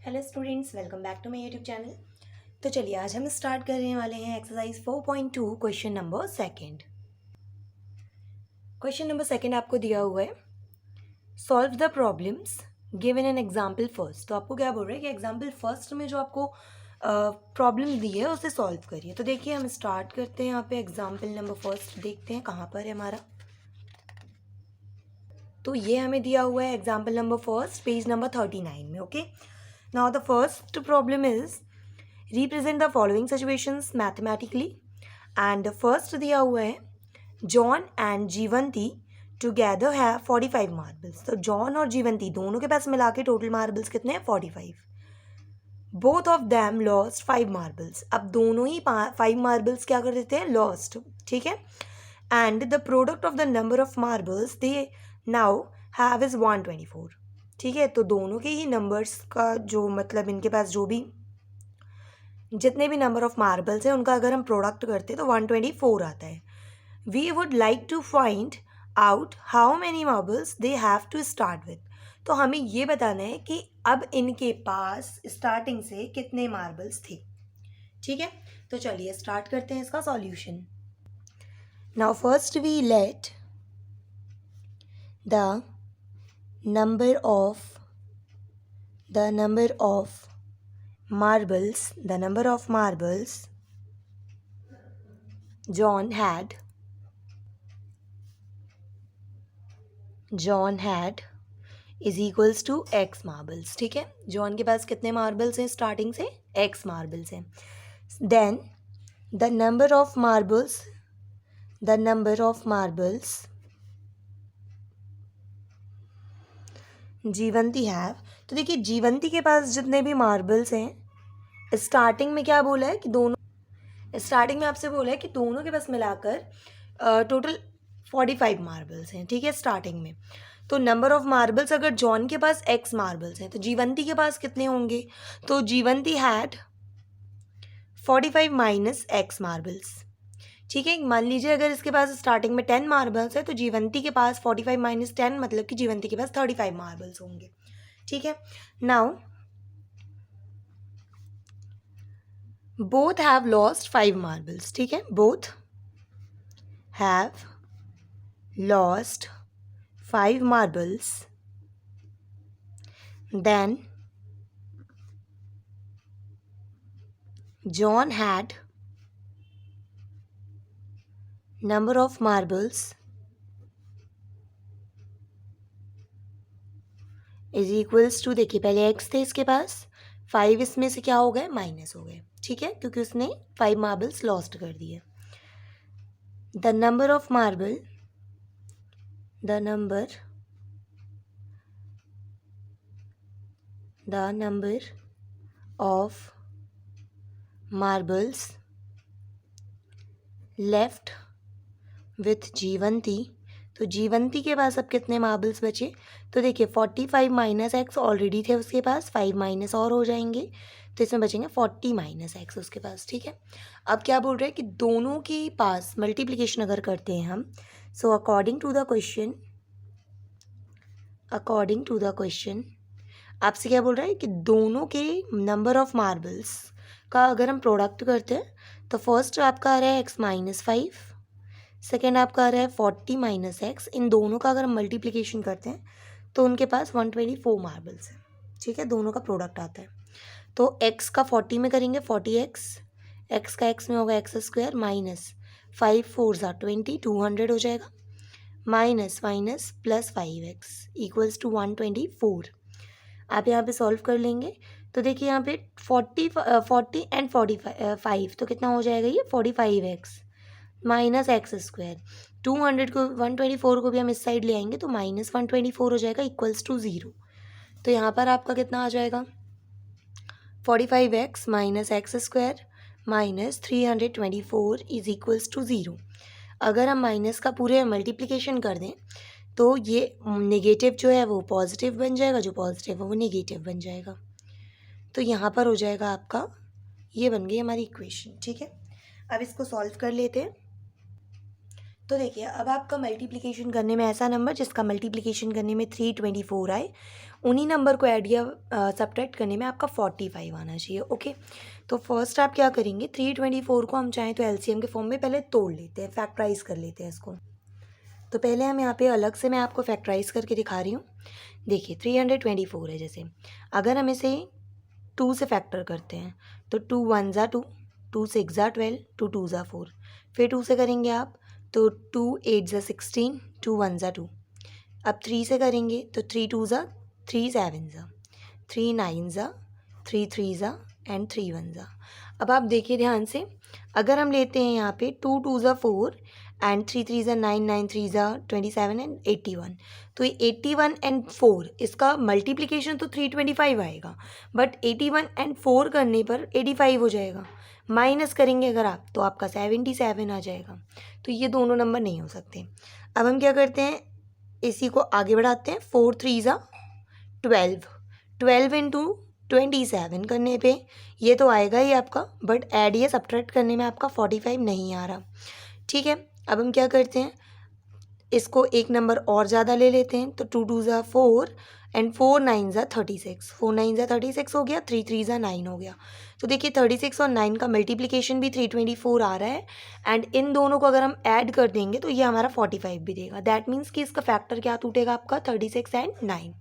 Hello students, welcome back to my YouTube channel. तो चलिए आज हम स्टार्ट करने वाले हैं exercise 4.2 question number second. Question number second आपको दिया हुआ है, solve the problems given an example first. तो आपको क्या बोल रहा है कि एग्जाम्पल फर्स्ट में जो आपको प्रॉब्लम दी है उसे सॉल्व करिए। तो देखिए हम स्टार्ट करते हैं यहाँ पे एग्जाम्पल नंबर फर्स्ट, देखते हैं कहाँ पर है हमारा। तो ये हमें दिया हुआ है example number first, page number 39 में। Okay, now the first problem is represent the following situations mathematically. And first दिया हुआ है John and Jivanti together have 45 marbles. तो जॉन और जीवंती दोनों के पास मिला के टोटल मार्बल्स कितने हैं? 45। Both of them lost 5 marbles. अब दोनों ही 5 मार्बल्स क्या कर देते हैं? लॉस्ट। ठीक है। And the product of the number of marbles they now have is 124। ठीक है, तो दोनों के ही नंबर्स का जो मतलब इनके पास जो भी जितने भी नंबर ऑफ मार्बल्स हैं उनका अगर हम प्रोडक्ट करते हैं तो 124 आता है। We would like to find out how many marbles they have to start with. तो हमें ये बताना है कि अब इनके पास स्टार्टिंग से कितने मार्बल्स थे। ठीक है, तो चलिए स्टार्ट करते हैं इसका solution. Now first we let the number of marbles, the number of marbles John had is equals to x marbles। ठीक है, जॉन के पास कितने मार्बल्स हैं? स्टार्टिंग से x मार्बल्स हैं। Then the number of marbles Jivanti have. तो देखिए जीवंती के पास जितने भी मार्बल्स हैं, स्टार्टिंग में क्या बोला है कि स्टार्टिंग में आपसे बोला है कि दोनों के पास मिलाकर टोटल 45 मार्बल्स हैं। ठीक है, स्टार्टिंग में। तो नंबर ऑफ मार्बल्स अगर जॉन के पास x मार्बल्स हैं तो जीवंती के पास कितने होंगे? तो जीवंती हैड 45 माइनस x मार्बल्स। ठीक है, मान लीजिए अगर इसके पास स्टार्टिंग में 10 मार्बल्स है तो जीवंती के पास 45 माइनस 10 मतलब कि जीवंती के पास 35 मार्बल्स होंगे। ठीक है, now both have lost 5 marbles. ठीक है, both have lost 5 marbles. Then John had number of marbles is equals to, देखिए पहले x थे इसके पास, 5 इसमें से क्या हो गए? माइनस हो गए। ठीक है, क्योंकि उसने 5 मार्बल्स लॉस्ट कर दिए। The number of marbles left with Jivanti. तो जीवंती के पास अब कितने मार्बल्स बचे? तो देखिए 45 माइनस एक्स ऑलरेडी थे उसके पास, 5 माइनस और हो जाएंगे तो इसमें बचेंगे 40 माइनस एक्स उसके पास। ठीक है, अब क्या बोल रहे हैं कि दोनों के पास मल्टीप्लिकेशन अगर करते हैं हम, so according to the question आपसे क्या बोल रहा है कि दोनों के नंबर ऑफ मार्बल्स का अगर हम प्रोडक्ट करते हैं तो फर्स्ट आपका आ रहा है x माइनस 5, सेकेंड आपका आ रहा है 40 माइनस एक्स। इन दोनों का अगर हम मल्टीप्लिकेशन करते हैं तो उनके पास 124 मार्बल्स हैं। ठीक है, दोनों का प्रोडक्ट आता है। तो x का 40 में करेंगे 40x, x का x में होगा एक्स स्क्वायर माइनस 5 4 20, 200 हो जाएगा, minus minus plus 5x equals to 124। आप यहाँ पे सॉल्व कर लेंगे तो देखिए यहाँ पे 40 एंड 45 तो कितना हो जाएगा? ये 45x माइनस एक्स स्क्वायर। 200 को 124 को भी हम इस साइड ले आएंगे तो माइनस 124 हो जाएगा इक्वल्स टू 0। तो यहाँ पर आपका कितना आ जाएगा? 45x minus x square minus 324 is equals to 0। अगर हम माइनस का पूरे मल्टीप्लिकेशन कर दें तो ये नेगेटिव जो है वो पॉजिटिव बन जाएगा, जो पॉजिटिव है वो नेगेटिव बन जाएगा। तो यहाँ पर हो जाएगा आपका, ये बन गई हमारी इक्वेशन। ठीक है, अब इसको सॉल्व कर लेते हैं। तो देखिए अब आपका मल्टीप्लिकेशन करने में ऐसा नंबर जिसका मल्टीप्लिकेशन करने में 324 आए उन्हीं नंबर को ऐड या सब्ट्रैक्ट करने में आपका 45 आना चाहिए। ओके, तो फर्स्ट आप क्या करेंगे, 324 को हम चाहें तो एलसीएम के फॉर्म में पहले तोड़ लेते हैं, फैक्टराइज कर लेते हैं इसको। तो पहले हम यहाँ पे अलग से मैं आपको फैक्टराइज करके दिखा रही हूँ। देखिए 324 है, जैसे अगर हम इसे 2 से फैक्टर करते हैं तो 2 1 ज़ा 2, 2 6 ज़ा 12, 2 2 ज़ा 4, फिर 2 से करेंगे आप तो 2 8 ज़ा 16, 2 1 ज़ा 2। अब 3 से करेंगे तो 3 2 ज़ा 3 7 ज़ा, 3 9 ज़ा, 3 3 ज़ा एंड 3 1 ज़ा। अब आप देखिए ध्यान से, अगर हम लेते हैं यहाँ पे 2 2 ज़ा 4 एंड 3 3 ज़ा 9, 9 3 ज़ा 27 एंड 81, तो ये 81 एंड 4 इसका मल्टीप्लिकेशन तो 325 आएगा, बट 81 एंड 4 करने पर 85 हो जाएगा। माइनस करेंगे अगर आप तो आपका 77 आ जाएगा। तो ये दोनों नंबर नहीं हो सकते। अब हम क्या करते हैं, इसी को आगे बढ़ाते हैं। 4 3 ज़ा 12, 12 इंटू 27 करने पे ये तो आएगा ही आपका, बट ऐड या सब्ट्रैक्ट करने में आपका 45 नहीं आ रहा। ठीक है, अब हम क्या करते हैं, इसको एक नंबर और ज़्यादा ले लेते हैं। तो 2 2 ज़ा 4 एंड 4 9 ज़ा 36, 4 9 ज़ा 36 हो गया, 3 3 ज़ा 9 हो गया। तो देखिए 36 और 9 का मल्टीप्लिकेशन भी 324 आ रहा है, एंड इन दोनों को अगर हम ऐड कर देंगे तो ये हमारा 45 भी देगा। दैट मीन्स कि इसका फैक्टर क्या टूटेगा आपका, 36 एंड 9।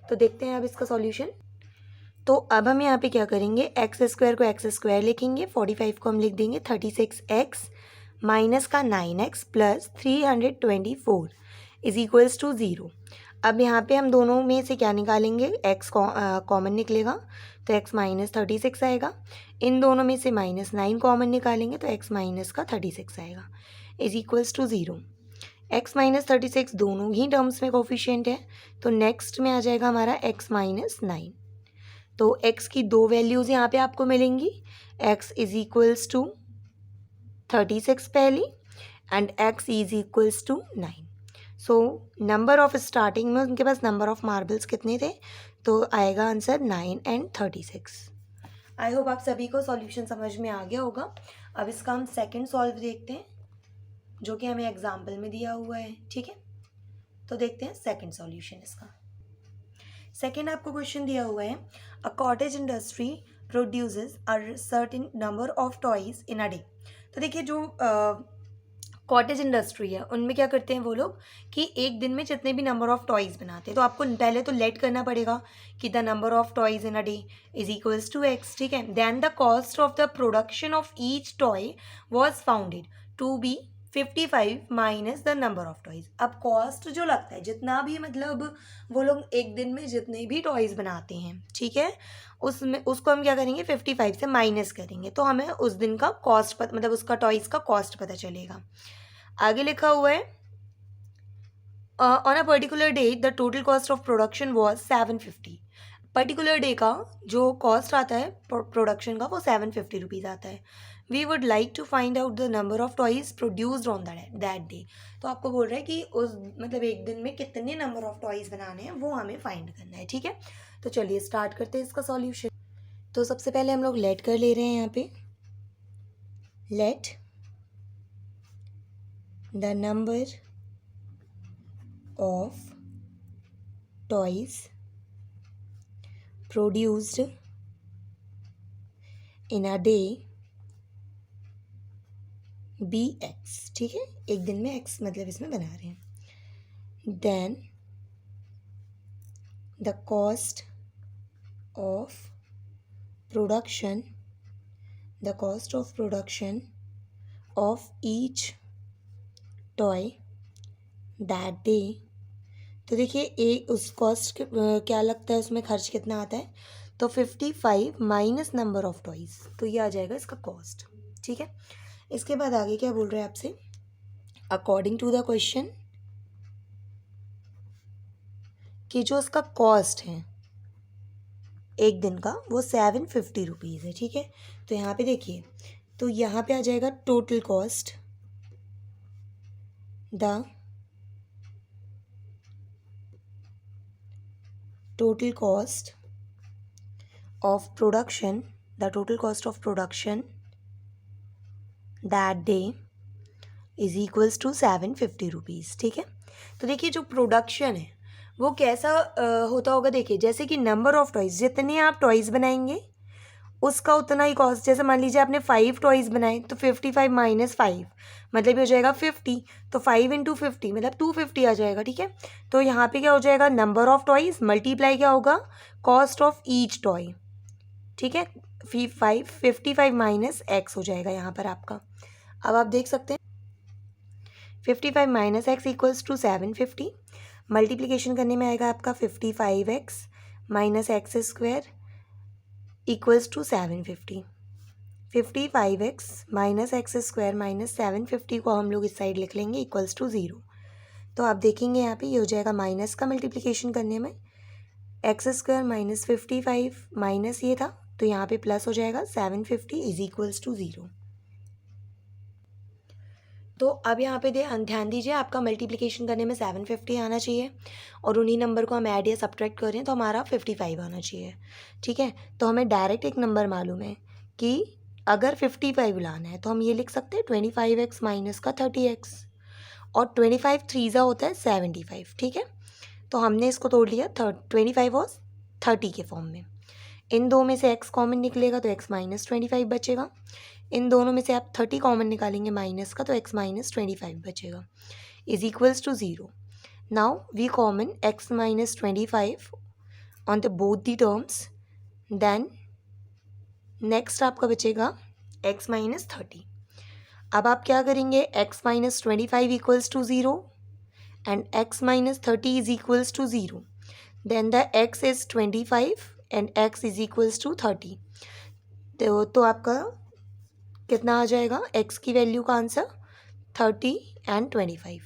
तो देखते हैं अब इसका सॉल्यूशन। तो अब हम यहाँ पे क्या करेंगे, एक्स स्क्वायर को एक्स स्क्वायर लिखेंगे, 45 को हम लिख देंगे 36x माइनस का 9x plus 324 is equals to 0। अब यहाँ पे हम दोनों में से क्या निकालेंगे, x कॉमन निकलेगा तो x माइनस 36 आएगा। इन दोनों में से माइनस 9 कॉमन निकालेंगे तो x माइनस का 36 आएगा is equals to 0। x minus 36 दोनों ही टर्म्स में कोफिशिएंट है, तो नेक्स्ट में आ जाएगा हमारा x माइनस 9। तो x की दो वैल्यूज़ यहाँ पे आपको मिलेंगी, x इज इक्वल्स टू 36 पहली and x is equals to 9। So number of starting में उनके पास नंबर ऑफ मार्बल्स कितने थे, तो आएगा आंसर 9 एंड 36। आई होप आप सभी को सॉल्यूशन समझ में आ गया होगा। अब इसका हम सेकंड सॉल्व देखते हैं, जो कि हमें एग्जाम्पल में दिया हुआ है। ठीक है, तो देखते हैं सेकंड सॉल्यूशन इसका। सेकेंड आपको क्वेश्चन दिया हुआ है, a cottage industry produces a certain number of toys in a day. तो देखिए जो कॉटेज इंडस्ट्री है उनमें क्या करते हैं वो लोग कि एक दिन में जितने भी नंबर ऑफ टॉयज़ बनाते हैं, तो आपको पहले तो लेट करना पड़ेगा कि the number of toys in a day is equals to x. ठीक है, then the cost of the production of each toy was founded to be 55 minus the number of toys. अब कॉस्ट जो लगता है, जितना भी मतलब वो लोग एक दिन में जितने भी टॉयज़ बनाते हैं, ठीक है, उसमें उसको हम क्या करेंगे 55 से माइनस करेंगे, तो हमें उस दिन का कॉस्ट मतलब उसका टॉयज़ का कॉस्ट पता चलेगा। आगे लिखा हुआ है, on a particular day the total cost of production was 750। Particular day का जो कॉस्ट आता है प्रोडक्शन का वो 750 रुपीज़ आता है। We would like to find out the number of toys produced on that day. तो आपको बोल रहा है कि उस मतलब एक दिन में कितने नंबर ऑफ टॉयज़ बनाने हैं वो हमें फाइंड करना है। ठीक है, तो चलिए स्टार्ट करते हैं इसका सॉल्यूशन। तो सबसे पहले हम लोग लेट कर ले रहे हैं यहाँ पे, late the number of toys produced in a day be x। ठीक है, एक दिन में x मतलब इसमें बना रहे हैं। then the cost of production of each toy that day। तो देखिए एक उस कॉस्ट क्या लगता है, उसमें खर्च कितना आता है, तो 55 माइनस नंबर ऑफ टॉयज़, तो ये आ जाएगा इसका कॉस्ट। ठीक है, इसके बाद आगे क्या बोल रहे हैं आपसे, अकॉर्डिंग टू द क्वेश्चन कि जो उसका कॉस्ट है एक दिन का वो 750 रुपीज़ है। ठीक है, तो यहाँ पे देखिए, तो यहाँ पे आ जाएगा total cost, the total cost of production that day is equals to 750 rupees. ठीक है, तो देखिए जो प्रोडक्शन है वो कैसा होता होगा, देखिए जैसे कि नंबर ऑफ टॉयज़, जितने आप टॉयज़ बनाएंगे उसका उतना ही कॉस्ट। जैसे मान लीजिए आपने 5 टॉयज़ बनाए तो 55 माइनस 5 मतलब ये हो जाएगा 50, तो 5 इंटू 50 मतलब 250 आ जाएगा, ठीक है। तो यहाँ पे क्या हो जाएगा, नंबर ऑफ टॉयज़ मल्टीप्लाई क्या होगा, कॉस्ट ऑफ ईच टॉय, ठीक है। 55 माइनस एक्स हो जाएगा यहाँ पर आपका। अब आप देख सकते हैं 55 minus x equals to 750, multiplication करने में आएगा आपका 55x minus x square equals to 750। 55x minus x square minus 750 को हम लोग इस साइड लिख लेंगे इक्वल्स टू 0। तो आप देखेंगे यहाँ पे ये हो जाएगा माइनस का मल्टीप्लिकेशन करने में एक्स स्क्वायर माइनस 55 माइनस ये था तो यहाँ पे प्लस हो जाएगा 750 इज इक्वल्स टू 0। तो अब यहाँ पे ध्यान दीजिए, आपका मल्टीप्लिकेशन करने में 750 आना चाहिए और उन्हीं नंबर को हम ऐड या सब्ट्रैक्ट करें तो हमारा 55 आना चाहिए, ठीक है। तो हमें डायरेक्ट एक नंबर मालूम है कि अगर 55 लाना है तो हम ये लिख सकते हैं 25x माइनस का 30x, और 25 3 होता है 75, ठीक है। तो हमने इसको तोड़ लिया 25 और 30 के फॉर्म में। इन दो में से x कॉमन निकलेगा तो x माइनस 25 बचेगा। इन दोनों में से आप 30 कॉमन निकालेंगे माइनस का तो x माइनस 25 बचेगा is equals to 0। Now we common x minus 25 on the both the terms, then next आपका बचेगा x माइनस 30। अब आप क्या करेंगे, x minus 25 equals to 0 and x minus 30 is equals to 0, then the x is 25 and x is equals to 30। तो आपका कितना आ जाएगा, x की वैल्यू का आंसर 30 एंड 25,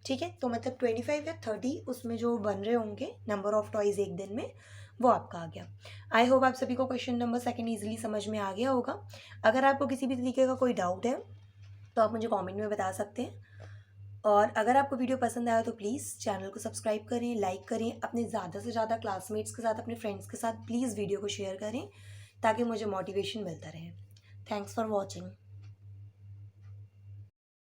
ठीक है। तो मतलब 25 या 30 उसमें जो बन रहे होंगे नंबर ऑफ टॉयज़ एक दिन में वो आपका आ गया। आई होप आप सभी को क्वेश्चन नंबर 2 ईजिली समझ में आ गया होगा। अगर आपको किसी भी तरीके का कोई डाउट है तो आप मुझे कमेंट में बता सकते हैं, और अगर आपको वीडियो पसंद आया तो प्लीज़ चैनल को सब्सक्राइब करें, लाइक करें, अपने ज़्यादा से ज़्यादा क्लासमेट्स के साथ, अपने फ्रेंड्स के साथ प्लीज़ वीडियो को शेयर करें ताकि मुझे मोटिवेशन मिलता रहे। Thanks for watching.